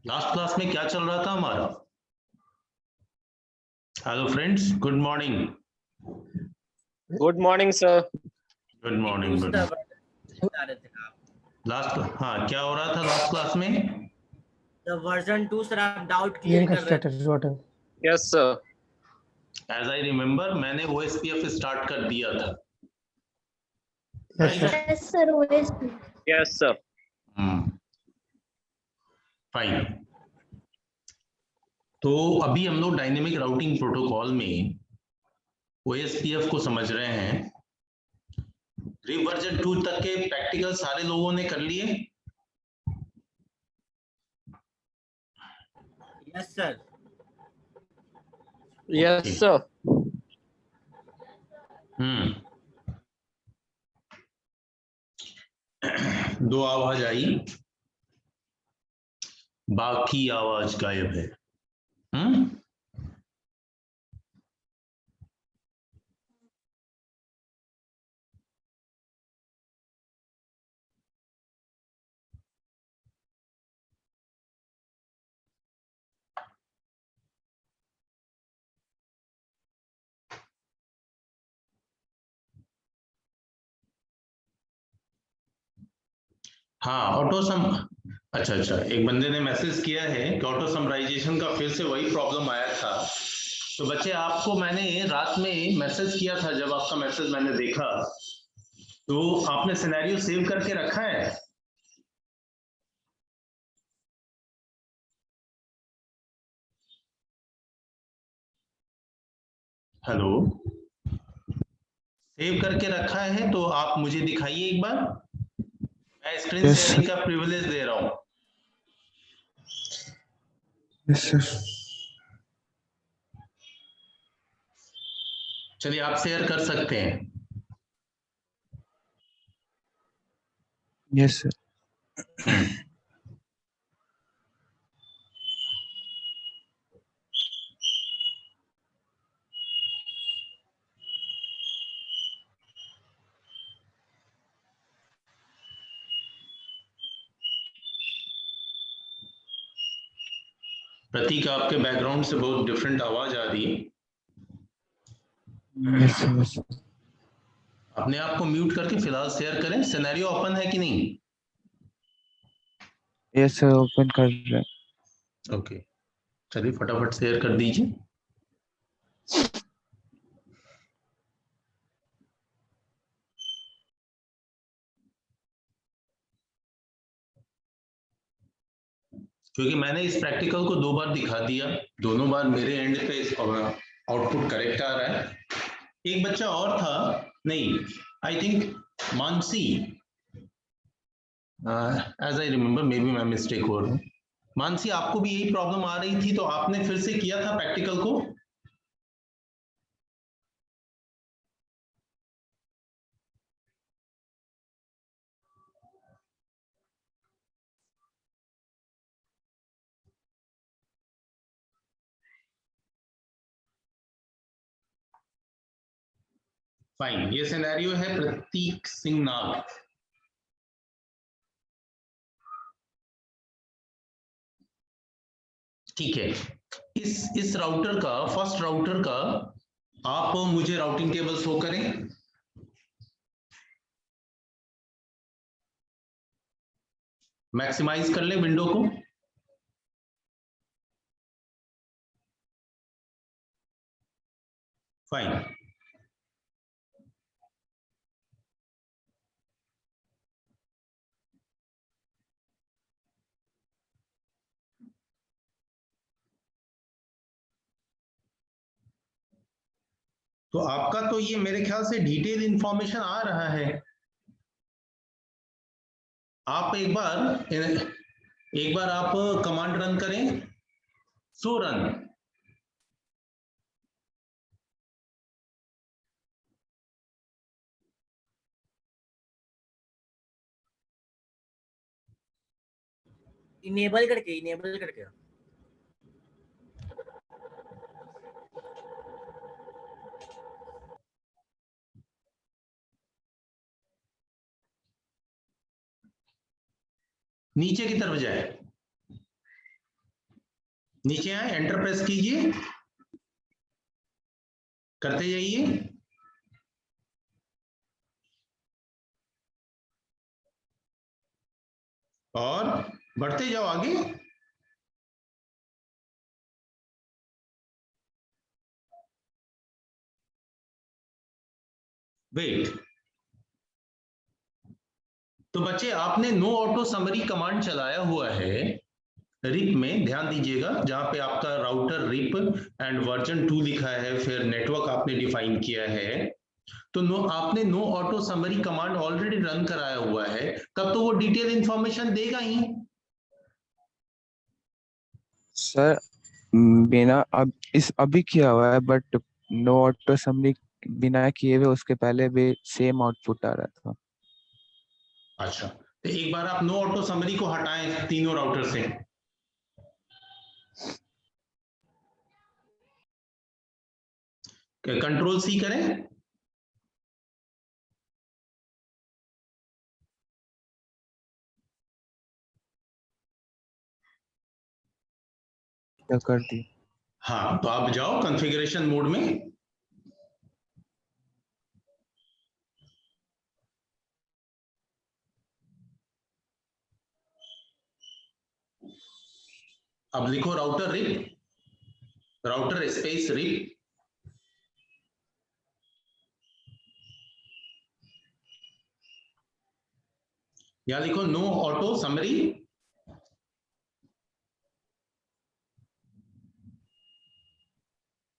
Last class में क्या चल रहा था हमारा? Hello friends, good morning. Good morning sir. Good morning. Last, हाँ, क्या हो रहा था लास्ट क्लास में? वर्जन 2 सर आप डाउट क्लियर कर रहे थे। Yes sir. As I remember मैंने OSPF स्टार्ट कर दिया था। Yes, sir. OSP. Yes sir. Fine. तो अभी हम लोग डायनेमिक राउटिंग प्रोटोकॉल में OSPF को समझ रहे हैं। वर्जन 2 तक के प्रैक्टिकल सारे लोगों ने कर लिए? Yes sir. Yes sir. दो आवाज आई, बाकी आवाज गायब है। हाँ, ऑटो सम। अच्छा, एक बंदे ने मैसेज किया है कि ऑटो समराइजेशन का फिर से वही प्रॉब्लम आया था। तो बच्चे, आपको मैंने रात में मैसेज किया था, जब आपका मैसेज मैंने देखा तो आपने सिनेरियो सेव करके रखा है? हेलो, सेव करके रखा है तो आप मुझे दिखाइए एक बार। मैं स्क्रीन शेयरिंग का प्रिविलेज दे रहा हूं। Yes sir. चलिए, आप शेयर कर सकते हैं। Yes sir. प्रतीक, आपके बैकग्राउंड से बहुत डिफरेंट आवाज आ रही है। Yes sir. अपने आप को म्यूट करके फिलहाल शेयर करें। सिनेरियो ओपन है कि नहीं? यस सर, ओपन कर रहे हैं। ओके, चलिए फटाफट शेयर कर दीजिए। क्योंकि मैंने इस प्रैक्टिकल को 2 बार दिखा दिया, दोनों बार मेरे एंड पे आउटपुट करेक्ट आ रहा है। एक बच्चा और था, नहीं, I think Mansi, as I remember, maybe मैं मिस्टेक हो रहा हूँ। मानसी, आपको भी यही प्रॉब्लम आ रही थी तो आपने फिर से किया था प्रैक्टिकल को? फाइन, ये सिनेरियो है प्रतीक सिंह नाग। ठीक है, इस राउटर का, फर्स्ट राउटर का, आप मुझे राउटिंग टेबल शो करें। मैक्सिमाइज कर ले विंडो को। फाइन, तो आपका तो ये मेरे ख्याल से डिटेल इंफॉर्मेशन आ रहा है। आप एक बार आप कमांड रन करें, सो रन। इनेबल करके नीचे की तरफ जाए। नीचे आए, एंटर प्रेस कीजिए, करते जाइए। और बढ़ते जाओ आगे। वेट। तो बच्चे आपने नो ऑटो समरी कमांड चलाया हुआ है रिप में, ध्यान दीजिएगा, जहां पे आपका राउटर रिप एंड वर्जन 2 लिखा है, फिर नेटवर्क आपने डिफाइन किया है। तो आपने no auto summary command already run कराया हुआ है, तब तो वो डिटेल इंफॉर्मेशन देगा ही। सर बिना अभी किया हुआ है, बट नो ऑटो समरी बिना किए हुए उसके पहले भी सेम आउटपुट आ रहा था। अच्छा, तो एक बार आप नो ऑटो समरी को हटाएं तीनों राउटर से। कंट्रोल सी करें। कर दी। हाँ, तो आप जाओ कॉन्फ़िगरेशन मोड में। अब लिखो router RIP, router space RIP, या लिखो no auto summary,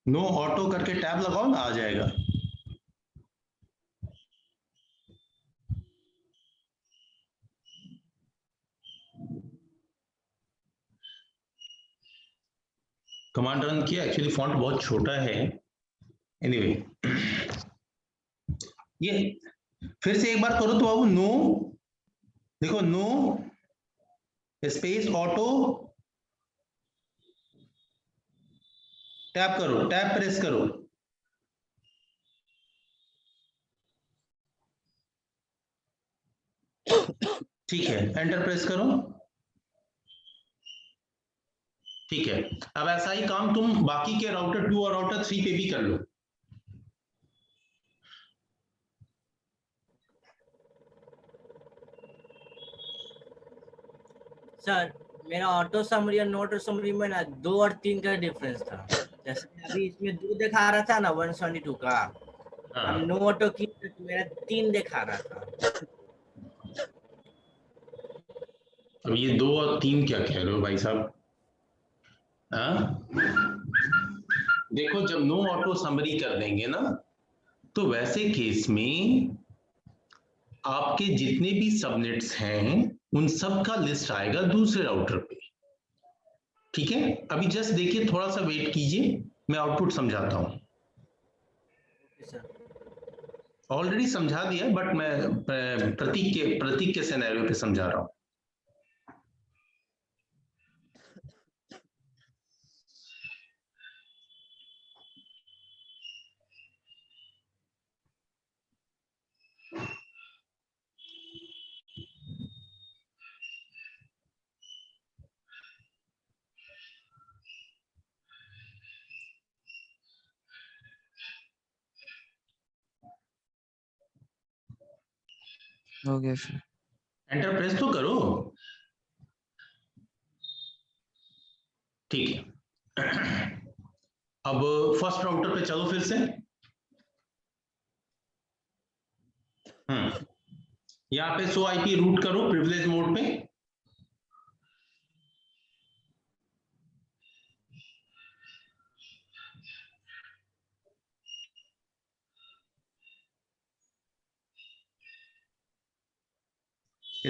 no auto करके टैब लगाओ ना, आ जाएगा। कमांड रन किया, एक्चुअली फॉन्ट बहुत छोटा है, एनीवे ये फिर से एक बार करो तो बाबू, नो देखो, नो स्पेस ऑटो, टैप करो, टैप प्रेस करो। ठीक है, एंटर प्रेस करो। ठीक है, अब ऐसा ही काम तुम बाकी के राउटर 2 और राउटर 3 पे भी कर लो। सर मेरा ऑटो समरी और नोट समरी में ना 2 और 3 का डिफरेंस था। जैसे अभी इसमें 2 दिखा रहा था ना 172 का, हाँ, अब नो ऑटो की मेरा 3 दिखा रहा था। अब ये 2 और 3 क्या कह रहे हो भाई साहब? हाँ, देखो जब नो ऑटो समरी कर देंगे ना, तो वैसे केस में आपके जितने भी सबनेट्स हैं उन सब का लिस्ट आएगा दूसरे राउटर पे। ठीक है, अभी जस्ट देखिए, थोड़ा सा वेट कीजिए, मैं आउटपुट समझाता हूं। ऑलरेडी समझा दिया, बट मैं प्रतीक के सिनेरियो पे समझा रहा हूं। हो गया सर। एंटर प्रेस तो करो। ठीक है, अब फर्स्ट राउटर पे चलो फिर से। यहाँ पे सो आईपी रूट करो प्रिविलेज मोड पे।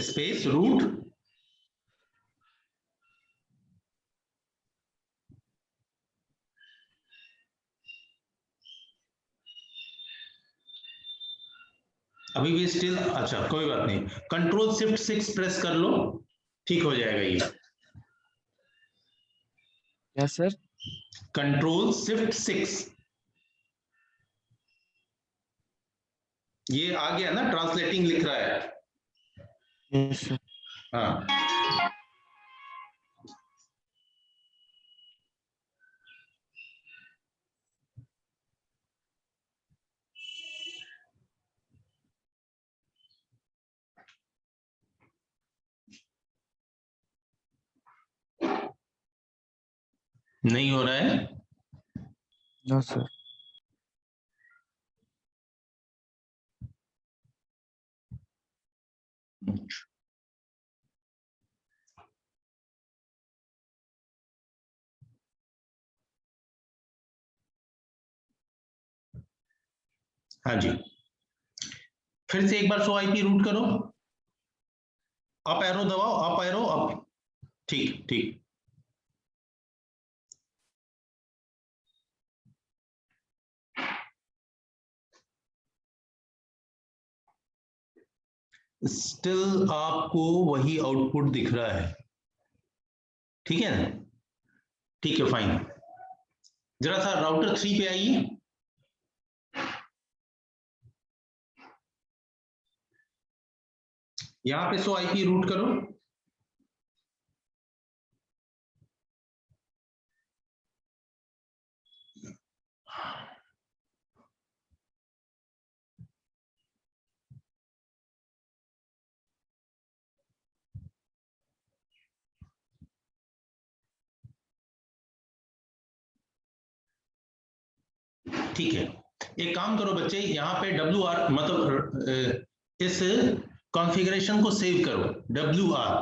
स्पेस रूट, अभी भी स्टिल, अच्छा कोई बात नहीं, कंट्रोल शिफ्ट 6 प्रेस कर लो, ठीक हो जाएगा ये। क्या सर? कंट्रोल शिफ्ट 6, ये आ गया ना, ट्रांसलेटिंग लिख रहा है। Yes sir. हाँ, नहीं हो रहा है? No sir. हाँ जी, फिर से एक बार शो आईपी रूट करो, अप एरो दबाओ, अप एरो अप। ठीक ठीक। स्टिल आपको वही आउटपुट दिख रहा है, ठीक है ना? ठीक है, फाइन। जरा सा राउटर 3 पे आइए। यहां पे शो आईपी रूट करो। ठीक है, एक काम करो बच्चे, यहाँ पे WR मतलब इस कॉन्फ़िगरेशन को सेव करो। WR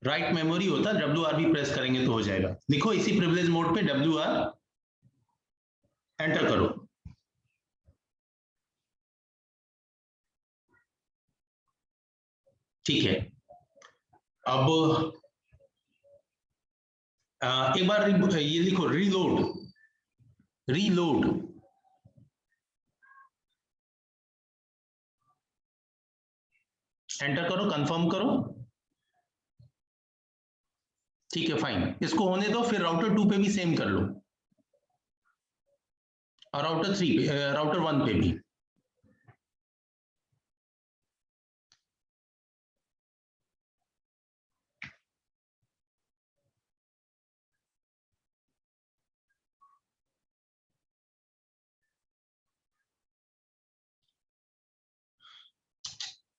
राइट मेमोरी होता है, WR भी प्रेस करेंगे तो हो जाएगा। लिखो इसी प्रिविलेज मोड पे WR, एंटर करो। ठीक है, अब एक बार ये लिखो, रीलोड। रीलोड एंटर करो, कंफर्म करो। ठीक है, फाइन, इसको होने दो, फिर राउटर 2 पे भी सेम कर लो, और राउटर 3 पे, राउटर 1 पे भी।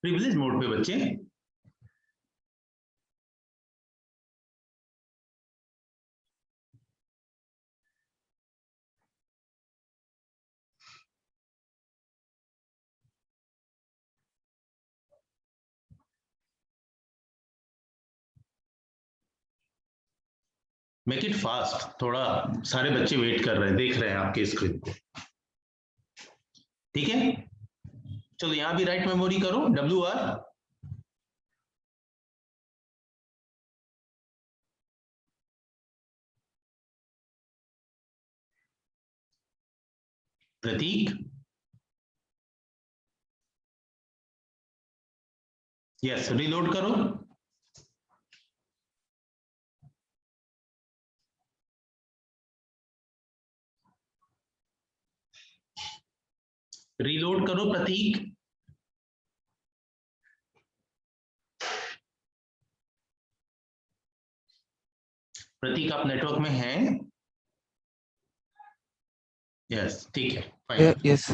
प्रिविलेज मोड पे बच्चे। मेक इट फास्ट, थोड़ा सारे बच्चे वेट कर रहे हैं, देख रहे हैं आपके स्क्रीन को। ठीक है, चलो यहां भी राइट मेमोरी करो, WR। प्रतीक, यस, रीलोड करो। रीलोड करो प्रतीक। प्रतीक आप नेटवर्क में हैं? यस, ठीक है, फाइन। यस।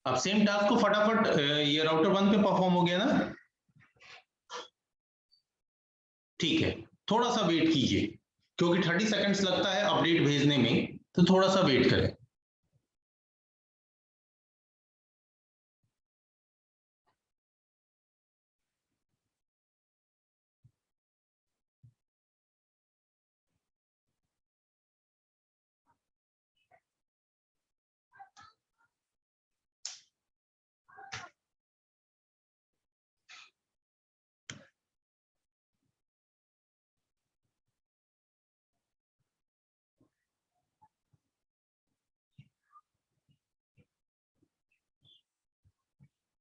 अब सेम टास्क को फटाफट ये राउटर 1 पे परफॉर्म हो गया ना? ठीक है, थोड़ा सा वेट कीजिए, क्योंकि 30 सेकंड्स लगता है अपडेट भेजने में, तो थोड़ा सा वेट करें।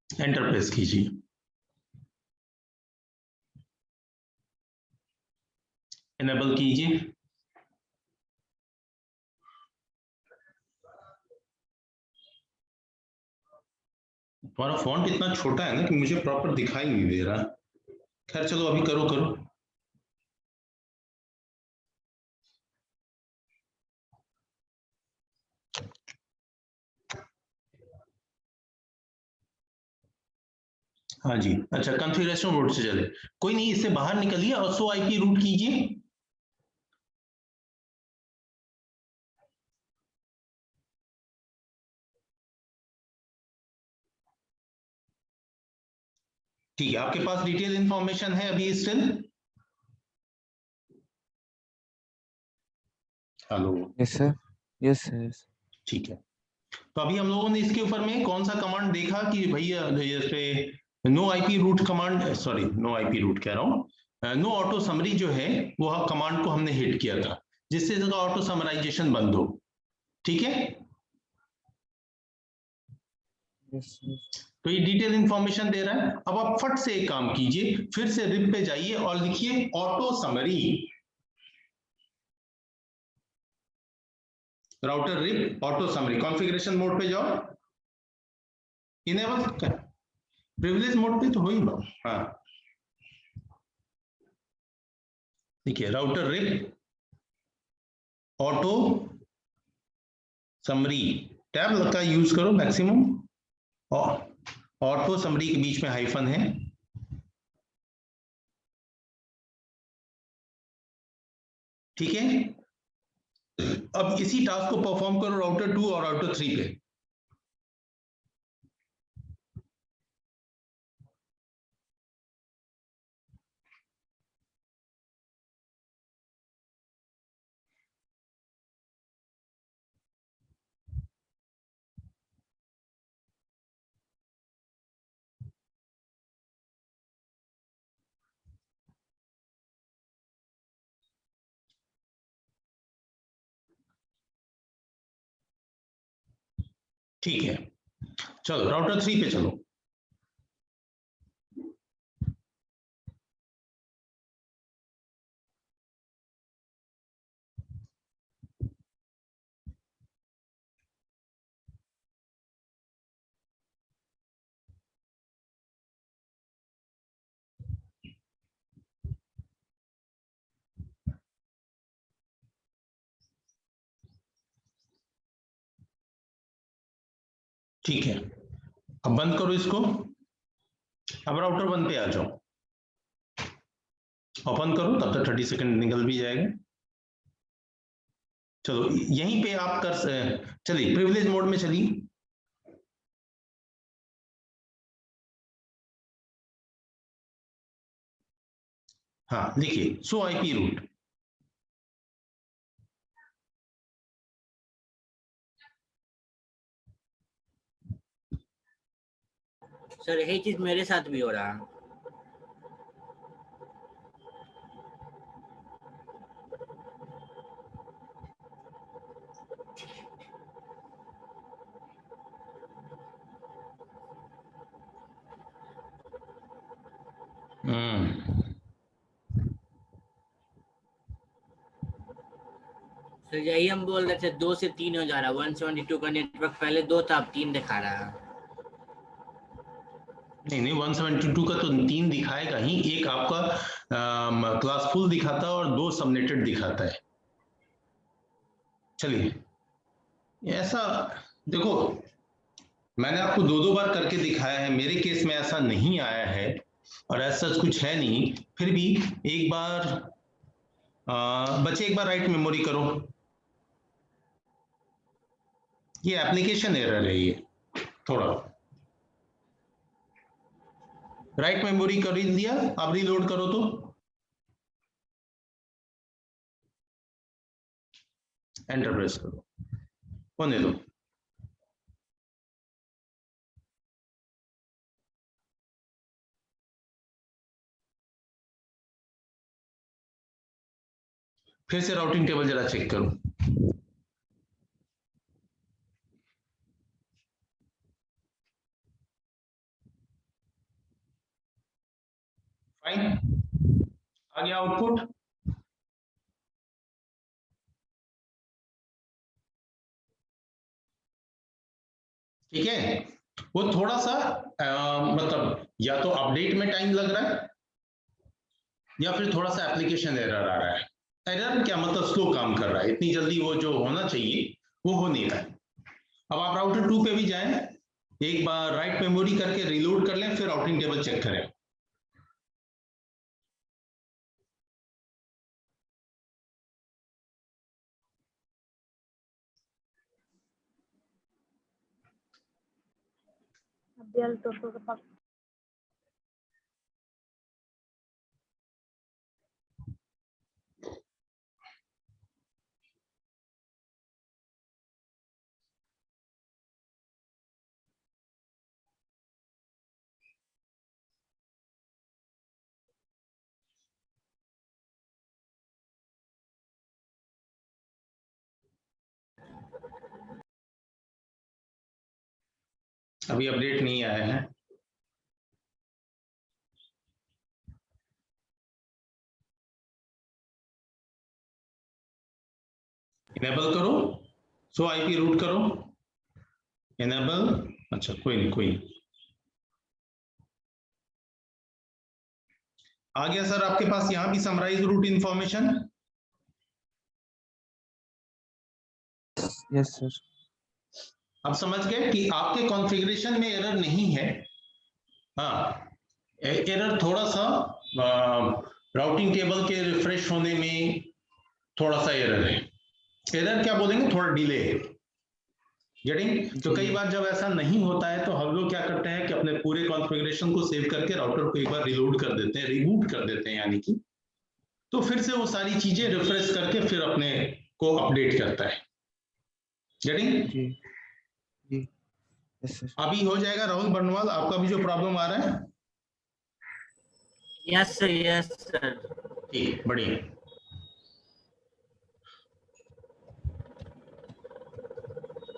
एंटर प्रेस कीजिए। इनेबल कीजिए। तुम्हारा फॉन्ट इतना छोटा है ना कि मुझे प्रॉपर दिखाई नहीं दे रहा। खैर चलो, अभी करो करो। हाँ जी, अच्छा, कॉन्फ़िगरेशन मोड से चले, कोई नहीं, इससे बाहर निकलिए और शो आईपी रूट कीजिए। ठीक है, आपके पास डिटेल इंफॉर्मेशन है अभी still? Hello? Yes sir, yes sir. ठीक है, तो अभी हम लोगों ने इसके ऊपर में कौन सा कमांड देखा कि भैया जैसे no IP route command, sorry no IP route कह रहा हूँ, नो ऑटो समरी जो है वो कमांड को हमने हिट किया था, जिससे इसका ऑटो समराइजेशन बंद हो। ठीक है, यस सर। तो ये डिटेल इंफॉर्मेशन दे रहा है। अब आप फट से एक काम कीजिए, फिर से रिप पे जाइए और लिखिए auto summary, router RIP auto summary, configuration mode पे जाओ, इनेबल प्रिविलेज मोड पे तो हो ही ना। हाँ देखिए, router RIP auto summary tab का यूज करो मैक्सिमम, और ऑटो समरी के बीच में हाइफन है। ठीक है, अब इसी टास्क को परफॉर्म करो राउटर 2 और राउटर 3 पे। ठीक है, चलो राउटर 3 पे चलो। ठीक है, अब बंद करो इसको, अब राउटर 1 पे आ जाओ, ओपन करो, तब तक 30 सेकंड निकल भी जाएगा। चलो यहीं पे आप कर चलिए प्रिविलेज मोड में चलिए। हाँ लिखिए सो आईपी रूट, सर यही चीज मेरे साथ भी हो रहा है। सर यही हम बोल रहे थे, 2 से 3 हो जा रहा है। 172 का नेटवर्क पहले 2 था, अब 3 दिखा रहा है। नहीं नहीं, 172 का तो 3 दिखाएगा ही, एक आपका क्लास फुल दिखाता है और 2 सबनेटेड दिखाता है। चलिए ऐसा देखो, मैंने आपको 2-2 बार करके दिखाया है, मेरे केस में ऐसा नहीं आया है और ऐसा कुछ है नहीं, फिर भी एक बार बच्चे एक बार राइट मेमोरी करो, ये एप्लीकेशन एरर है ये थोड़ा। राइट मेमोरी कर दिया, अब रीलोड करो तो एंटर प्रेस करो, होने दो। फिर से राउटिंग टेबल जरा चेक करो। फाइन, आ गया आउटपुट। ठीक है, वो थोड़ा सा मतलब या तो अपडेट में टाइम लग रहा है या फिर थोड़ा सा एप्लीकेशन एरर आ रहा है। एरर क्या मतलब, स्लो काम कर रहा है, इतनी जल्दी वो जो होना चाहिए वो हो नहीं रहा है। अब आप राउटर 2 पे भी जाएं, एक बार राइट मेमोरी करके रीलोड कर लें, फिर राउटिंग टेबल चेक करें। अभी अपडेट नहीं आया है। इनेबल करो, सो आईपी रूट करो, इनेबल। अच्छा कोई नहीं, कोई नहीं। आ गया सर आपके पास यहां भी summarize route information? Yes sir. अब समझ गए कि आपके कॉन्फ़िगरेशन में एरर नहीं है। हाँ, एरर थोड़ा सा राउटिंग टेबल के रिफ्रेश होने में थोड़ा सा एरर है। एरर क्या बोलेंगे, थोड़ा डिले है। गेटिंग? तो कई बार जब ऐसा नहीं होता है तो हम लोग क्या करते हैं कि अपने पूरे कॉन्फ़िगरेशन को सेव करके राउटर को एक बार रिलोड कर देते हैं, रिबूट कर देते हैं यानी कि, तो फिर से वो सारी चीजें रिफ्रेश करके फिर अपने को अपडेट करता है। गेटिंग? जी जी यस सर। अभी हो जाएगा राहुल बर्नवाल, आपका भी जो प्रॉब्लम आ रहा है। Yes sir, yes sir. ठीक, बढ़िया।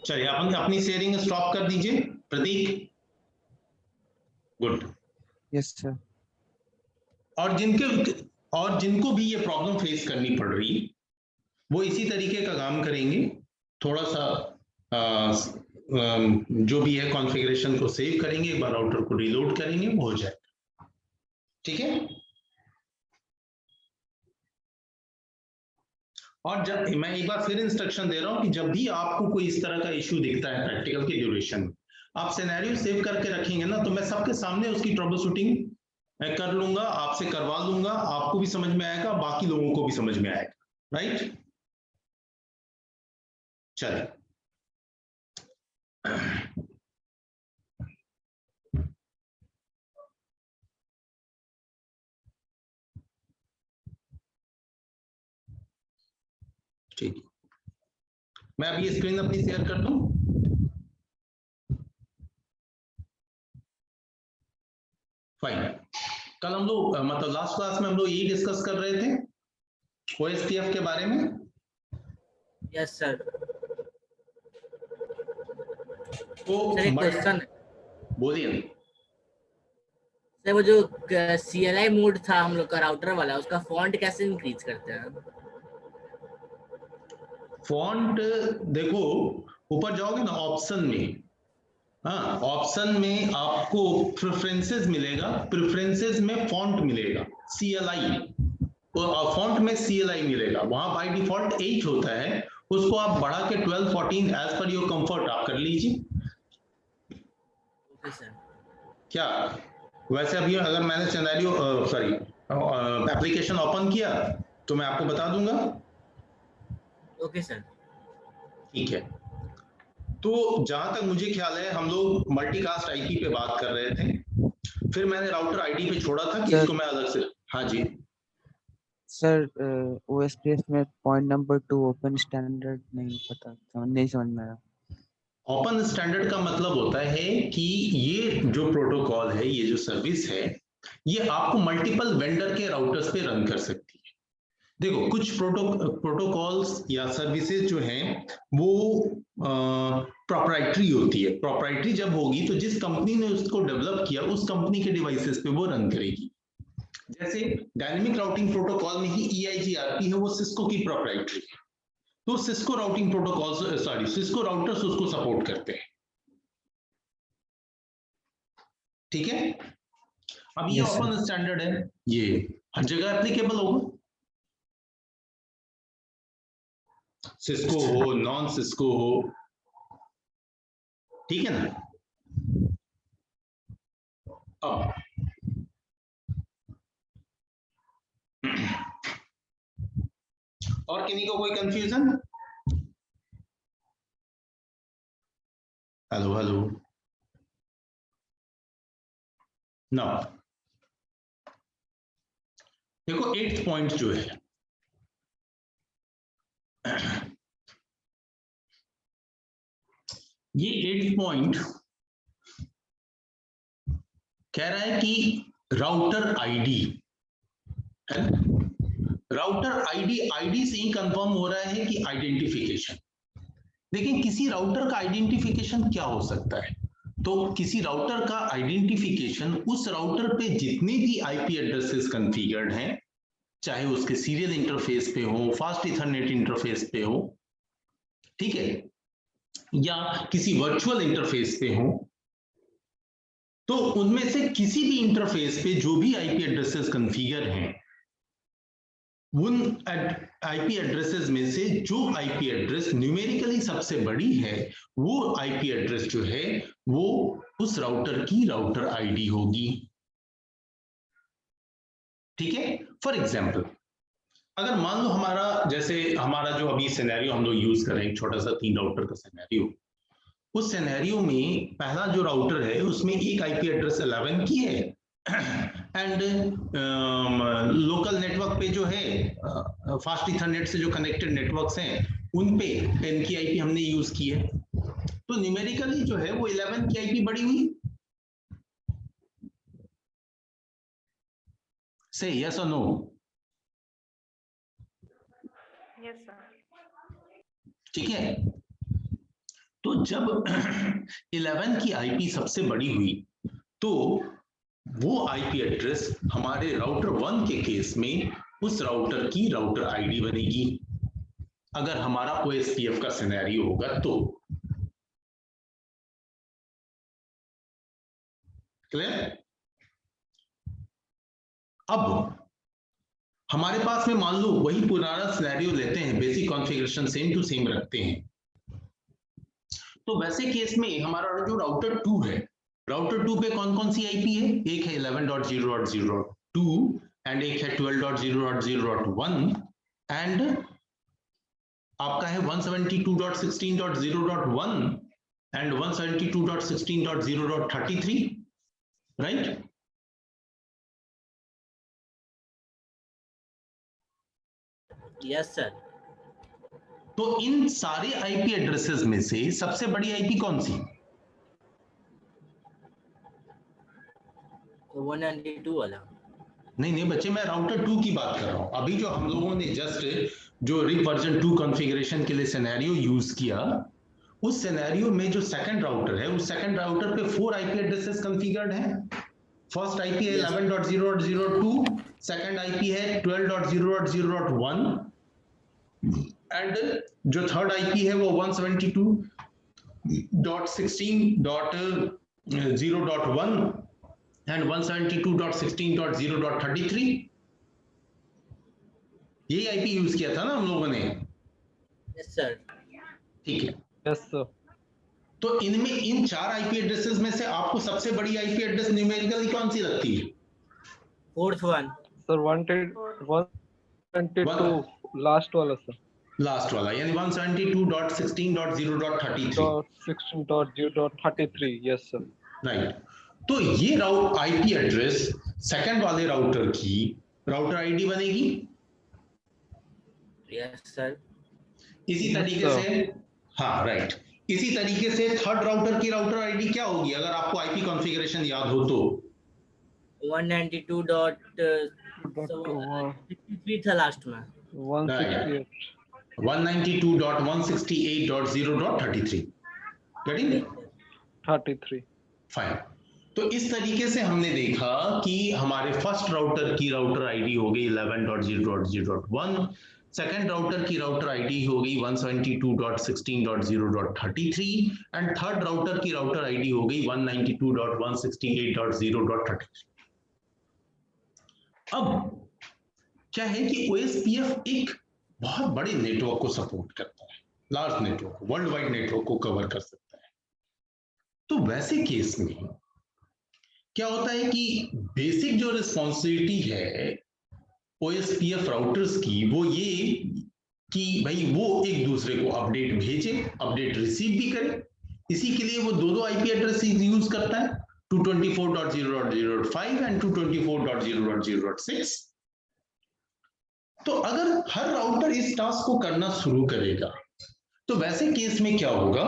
चलिए आप अपनी शेयरिंग स्टॉप कर दीजिए प्रतीक। गुड। Yes sir. और जिनको भी ये प्रॉब्लम फेस करनी पड़ रही है वो इसी तरीके का काम करेंगे, थोड़ा सा जो भी है कॉन्फ़िगरेशन को सेव करेंगे, एक बार राउटर को रीलोड करेंगे, वो हो जाएगा। ठीक है? और जब मैं एक बार फिर इंस्ट्रक्शन दे रहा हूं कि जब भी आपको कोई इस तरह का इश्यू दिखता है प्रैक्टिकल के ड्यूरेशन में, आप सिनेरियो सेव करके रखेंगे ना, तो मैं सबके सामने उसकी ट्रबल शूटिंग कर लूंगा, आपसे करवा लूंगा, आपको भी समझ में आएगा, बाकी लोगों को भी समझ में आएगा। राइट? चलिए ठीक, मैं अभी स्क्रीन अपनी शेयर कर दूं। फाइन। कल हम लोग मतलब लास्ट क्लास में हम लोग यही डिस्कस कर रहे थे OSPF के बारे में। Yes sir. तो सर एक क्वेश्चन है बोलिए। सर, वो जो CLI मोड था हम लोग का राउटर वाला, उसका फॉन्ट कैसे इंक्रीज करते हैं? फॉन्ट देखो, ऊपर जाओगे ना ऑप्शन में, हाँ ऑप्शन में आपको प्रेफरेंसेस मिलेगा, प्रेफरेंसेस में फॉन्ट मिलेगा CLI, तो फॉन्ट में CLI मिलेगा, वहां बाय डिफॉल्ट 8 होता है, उसको आप बढ़ा के 12 14 एज पर योर कंफर्ट आप कर लीजिए। Okay sir. क्या वैसे अभी अगर मैंने सिनेरियो सॉरी एप्लीकेशन ओपन किया तो मैं आपको बता दूंगा। Okay sir. ठीक है, तो जहां तक मुझे ख्याल है हम लोग मल्टीकास्ट आईपी पे बात कर रहे थे, फिर मैंने राउटर आईडी पे छोड़ा था कि इसको मैं अलग से। हाँ जी सर OSPF में पॉइंट नंबर 2 ओपन स्टैंडर्ड नहीं समझ में आया। ओपन स्टैंडर्ड का मतलब होता है कि ये जो प्रोटोकॉल है, ये जो सर्विस है, ये आपको मल्टीपल वेंडर के राउटर्स पे रन कर सकती है। देखो कुछ प्रोटोकॉल्स या सर्विसेज जो हैं वो प्रोप्राइटरी होती है। प्रोप्राइटरी जब होगी तो जिस कंपनी ने उसको डेवलप किया उस कंपनी के डिवाइसेस पे वो रन करेगी। जैसे डायनेमिक राउटिंग प्रोटोकॉल में ही EIGRP है, वो सिस्को की प्रोप्राइटरी है, तो Cisco routing protocol sorry Cisco routers उसको सपोर्ट करते हैं। ठीक है, अब ये ओपन स्टैंडर्ड है, ये हर जगह एप्लीकेबल होगा, सिस्को हो नॉन सिस्को हो, ठीक है ना। अब और किन्हीं को कोई कंफ्यूजन? हेलो हेलो ना। देखो 8th पॉइंट जो है, ये 8th पॉइंट कह रहा है कि राउटर आईडी है, राउटर आईडी से ही कंफर्म हो रहा है कि आइडेंटिफिकेशन। लेकिन किसी राउटर का आइडेंटिफिकेशन क्या हो सकता है? तो किसी राउटर का आइडेंटिफिकेशन उस राउटर पे जितने भी आईपी एड्रेसेस कॉन्फ़िगर्ड हैं, चाहे उसके सीरियल इंटरफेस पे हो, फास्ट इथरनेट इंटरफेस पे हो, ठीक है, या किसी वर्चुअल इंटरफेस पे हो, तो उनमें से किसी भी इंटरफेस पे जो भी आईपी एड्रेसेस कॉन्फ़िगर हैं, उन आईपी एड्रेसेस में से जो आईपी एड्रेस न्यूमेरिकली सबसे बड़ी है, वो आईपी एड्रेस जो है वो उस राउटर की राउटर आईडी होगी। ठीक है, फॉर एग्जांपल अगर मान लो हमारा जो अभी सिनेरियो हम लोग यूज करें, एक छोटा सा 3 राउटर का सिनेरियो, उस सिनेरियो में पहला जो राउटर है उसमें एक आईपी एड्रेस 11 की है एंड लोकल नेटवर्क पे जो है फास्ट इथरनेट से जो कनेक्टेड नेटवर्क्स हैं उन पे 10 की आईपी हमने यूज की है, तो न्यूमेरिकली जो है वो 11 की आईपी बड़ी हुई। से यस और नो? Yes sir. ठीक है, तो जब 11 की आईपी सबसे बड़ी हुई तो वो आईपी एड्रेस हमारे राउटर 1 के केस में उस राउटर की राउटर आईडी बनेगी, अगर हमारा ओएसपीएफ का सिनेरियो होगा तो। क्लियर? अब हमारे पास में मान लो वही पुराना सिनेरियो लेते हैं, basic configuration same to same रखते हैं, तो वैसे केस में हमारा जो राउटर 2 है, राउटर 2 पे कौन कौन सी आईपी है? एक है 11.0.0.2 एंड एक है 12.0.0.1 एंड आपका है 172.16.0.1 एंड 172.16.0.33, राइट? Yes sir. तो इन सारे आईपी एड्रेसेस में से सबसे बड़ी आईपी कौन सी? 192 वाला। नहीं बच्चे, मैं राउटर 2 की बात कर रहा हूं। अभी जो हम लोगों ने जस्ट जो रिग वर्जन 2 कॉन्फ़िगरेशन के लिए सिनेरियो यूज किया, उस सिनेरियो में जो सेकंड राउटर है, उस सेकंड राउटर पे 4 आईपी एड्रेसेस कॉन्फ़िगर्ड हैं। फर्स्ट आईपी है 11.0.0.2, सेकंड आईपी है 12.0.0.1 एंड जो थर्ड आईपी है वो 172.16.0.1 एंड 172.16.0.33। यही आईपी यूज किया था ना हम लोगों ने? Yes sir. ठीक है, यस सर। तो इनमें इन 4 आईपी एड्रेसेस में से आपको सबसे बड़ी आईपी एड्रेस न्यूमेरिकली कौन सी लगती है? फोर्थ वन सर 122 लास्ट वाला सर। लास्ट वाला यानी 172.16.0.33। 16.0.33 यस सर। राइट, तो ये आईपी एड्रेस सेकंड वाले राउटर की राउटर आईडी बनेगी। Yes sir. इसी तरीके से, हाँ राइट, इसी तरीके से थर्ड राउटर की राउटर आईडी क्या होगी अगर आपको आईपी कॉन्फ़िगरेशन याद हो तो? 192.63 था लास्ट में। 168 192.168.0.33। गेटिंग? 33 फाइन। तो इस तरीके से हमने देखा कि हमारे फर्स्ट राउटर की राउटर आईडी हो गई 11.0.0.1, सेकंड राउटर की राउटर आईडी हो गई 172.16.0.33 एंड थर्ड राउटर की राउटर आईडी हो गई 192.168.0.33। अब क्या है कि ओएसपीएफ एक बहुत बड़े नेटवर्क को सपोर्ट करता है, large network, world wide network को कवर कर सकता है। तो वैसे केस में क्या होता है कि बेसिक जो रिस्पॉन्सिबिलिटी है ओएसपीएफ राउटर्स की वो ये कि भाई वो एक दूसरे को अपडेट भेजे, अपडेट रिसीव भी करे। इसी के लिए वो दो आईपी एड्रेस यूज करता है, 224.0.0.5 एंड 224.0.0.6। तो अगर हर राउटर इस टास्क को करना शुरू करेगा तो वैसे केस में क्या होगा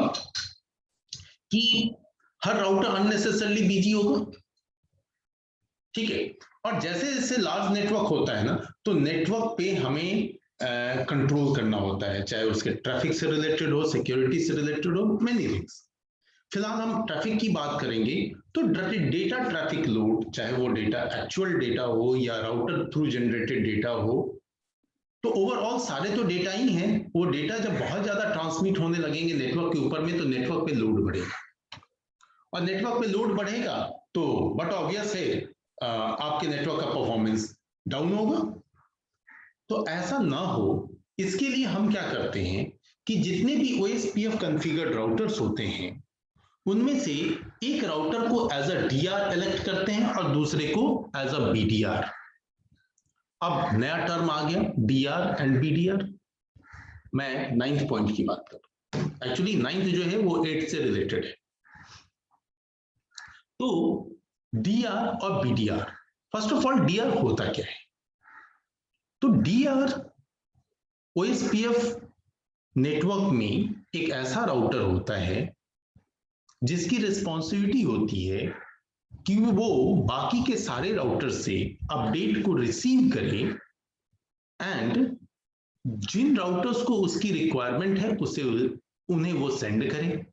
कि हर राउटर अननेसेसरली बिजी होगा। ठीक है, और जैसे जैसे लार्ज नेटवर्क होता है ना, तो नेटवर्क पे हमें कंट्रोल करना होता है, चाहे उसके ट्रैफिक से रिलेटेड हो, सिक्योरिटी से रिलेटेड हो, मेनी थिंग्स। फिलहाल हम ट्रैफिक की बात करेंगे। तो डेटा ट्रैफिक लोड, चाहे वो डेटा एक्चुअल डेटा हो या राउटर थ्रू जनरेटेड डेटा हो, तो ओवरऑल सारे तो डेटा ही हैं। वो डेटा जब बहुत ज्यादा ट्रांसमिट होने लगेंगे नेटवर्क के ऊपर में, तो नेटवर्क पे लोड बढ़ेगा, और नेटवर्क पे लोड बढ़ेगा तो बट ऑब्वियस है आपके नेटवर्क का परफॉर्मेंस डाउन होगा। तो ऐसा ना हो, इसके लिए हम क्या करते हैं कि जितने भी OSPF कॉन्फ़िगर्ड राउटर्स होते हैं, उनमें से एक राउटर को एज अ DR इलेक्ट करते हैं और दूसरे को एज अ BDR। अब नया टर्म आ गया, DR एंड BDR। मैं 9th पॉइंट की बात कर रहा हूं। एक्चुअली 9th जो है वो 8th से रिलेटेड है। तो DR और BDR, first of all DR होता क्या है? तो DR OSPF नेटवर्क में एक ऐसा राउटर होता है जिसकी रिस्पॉन्सिबिलिटी होती है कि वो बाकी के सारे राउटर से अपडेट को रिसीव करे एंड जिन राउटर्स को उसकी रिक्वायरमेंट है उसे उन्हें वो सेंड करे।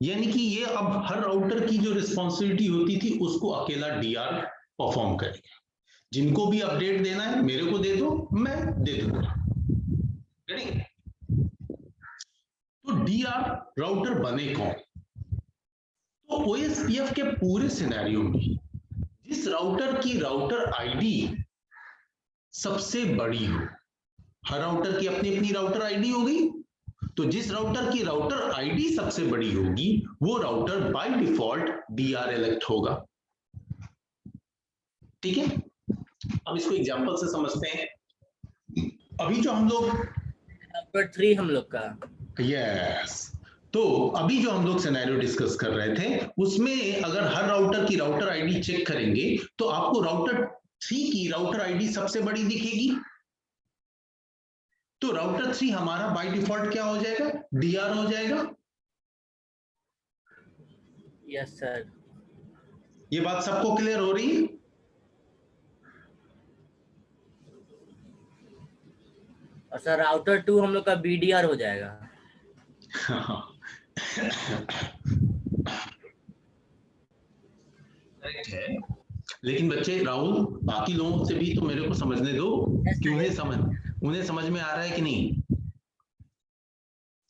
यानी कि ये अब हर राउटर की जो रिस्पॉन्सिबिलिटी होती थी उसको अकेला DR परफॉर्म करेगा। जिनको भी अपडेट देना है मेरे को दे दो, मैं दे दूंगा। तो DR राउटर बने कौन? तो OSPF के पूरे सिनेरियो में जिस राउटर की राउटर आईडी सबसे बड़ी हो, हर राउटर की अपनी अपनी राउटर आईडी होगी, तो जिस राउटर की राउटर आईडी सबसे बड़ी होगी वो router by default DR elect होगा। ठीक है, अब इसको एग्जांपल से समझते हैं। अभी जो हम लोग नंबर 3 हम लोग का, यस, तो अभी जो हम लोग सिनेरियो डिस्कस कर रहे थे उसमें अगर हर राउटर की राउटर आईडी चेक करेंगे तो आपको राउटर 3 की राउटर आईडी सबसे बड़ी दिखेगी। तो राउटर 3 हमारा बाय डिफॉल्ट क्या हो जाएगा? DR हो जाएगा। Yes sir. ये बात सबको क्लियर हो रही है? और सर राउटर 2 हम लोग का BDR हो जाएगा। करेक्ट है, लेकिन बच्चे राहुल बाकी लोगों से भी तो मेरे को समझने दो कि उन्हें समझ में आ रहा है कि नहीं।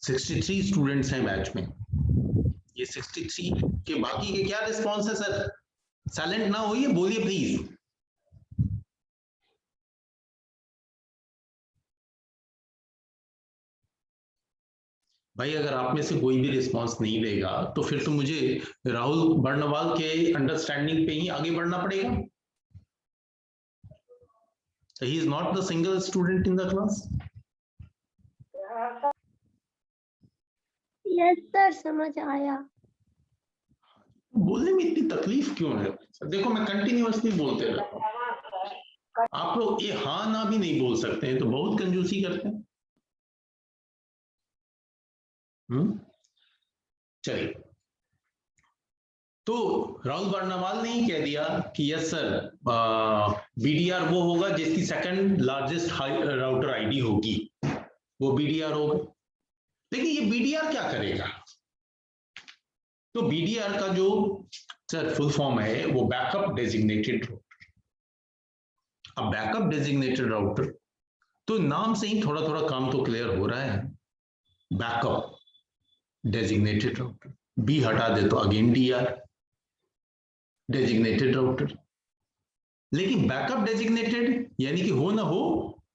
63 स्टूडेंट्स हैं बैच में, ये 63 के बाकी के क्या रिस्पॉन्स है सर? साइलेंट ना होइए, बोलिए प्लीज। भाई अगर आप में से कोई भी रिस्पांस नहीं देगा तो फिर तो मुझे राहुल बर्नवाल के अंडरस्टैंडिंग पे ही आगे बढ़ना पड़ेगा। He is not the single student in the class. Yes sir, समझ आया। बोलने में इतनी तकलीफ क्यों है? देखो मैं कंटिन्यूअसली बोलते रहता हूँ, आप लोग ये हाँ ना भी नहीं बोल सकते हैं तो बहुत कंजूसी करते हैं। चलिए, तो राहुल बर्नवाल ने ही कह दिया कि यस सर, BDR वो होगा जिसकी सेकंड लार्जेस्ट राउटर आईडी होगी, वो BDR होगा। लेकिन ये BDR क्या करेगा? तो BDR का जो सर फुल फॉर्म है वो बैकअप डेजिग्नेटेड राउटर। अब बैकअप डेजिग्नेटेड राउटर, तो नाम से ही थोड़ा थोड़ा काम तो क्लियर हो रहा है। बैकअप डेजिग्नेटेड राउटर, B हटा दे तो अगेन DR डेजिग्नेटेड राउटर। लेकिन बैकअप डेजिग्नेटेड यानी कि हो ना हो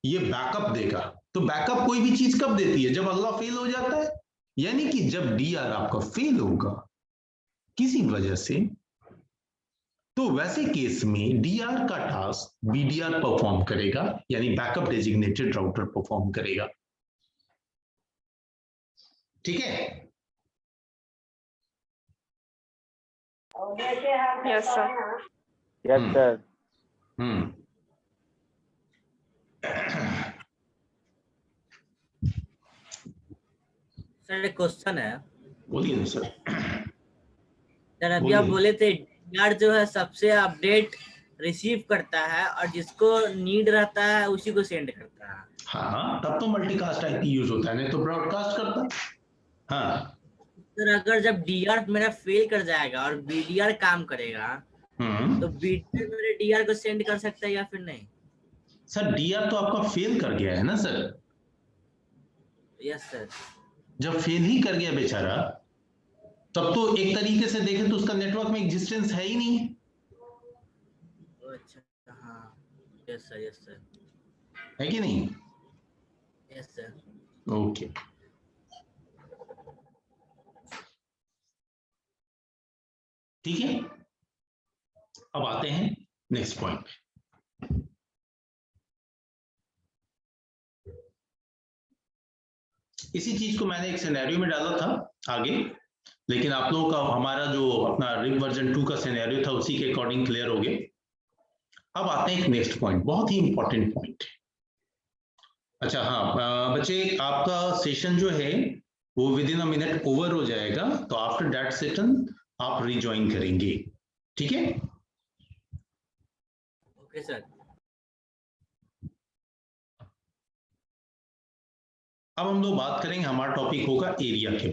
ये बैकअप देगा। तो बैकअप कोई भी चीज कब देती है? जब अगला फेल हो जाता है, यानी कि जब DR आपका फेल होगा किसी वजह से, तो वैसे केस में DR का टास्क BDR परफॉर्म करेगा, यानी बैकअप डेजिग्नेटेड राउटर परफॉर्म करेगा। ठीक है? Yes sir. Yes sir. Sir एक क्वेश्चन है। बोलिए ना सर। सर अभी आप बोले थे DR जो है सबसे अपडेट रिसीव करता है और जिसको नीड रहता है उसी को सेंड करता है। हाँ, तब तो मल्टीकास्ट IP यूज होता है, नहीं तो ब्रॉडकास्ट करता है। हाँ, सर अगर जब डीआर मेरा फेल कर जाएगा और बीडीआर काम करेगा तो बीडीआर मेरे डीआर को सेंड कर सकता है या फिर नहीं? सर डीआर तो आपका फेल कर गया है ना सर। Yes sir. जब फेल ही कर गया बेचारा, तब तो एक तरीके से देखें तो उसका नेटवर्क में एग्जिस्टेंस है ही नहीं। अच्छा, हाँ, यस सर, है कि नहीं? Yes sir. ओके, ठीक है। अब आते हैं नेक्स्ट पॉइंट पे। इसी चीज को मैंने एक सिनेरियो में डाला था आगे, लेकिन आप लोगों का हमारा जो अपना रिग वर्जन 2 का सिनेरियो था उसी के अकॉर्डिंग क्लियर हो गए। अब आते हैं एक नेक्स्ट पॉइंट, बहुत ही इंपॉर्टेंट पॉइंट। अच्छा हाँ बच्चे, आपका सेशन जो है वो with in a minute over हो जाएगा, तो आफ्टर दैट सेशन आप रिज्वाइन करेंगे, ठीक है? Okay sir. अब हम लोग बात करेंगे, हमारा टॉपिक होगा एरिया के।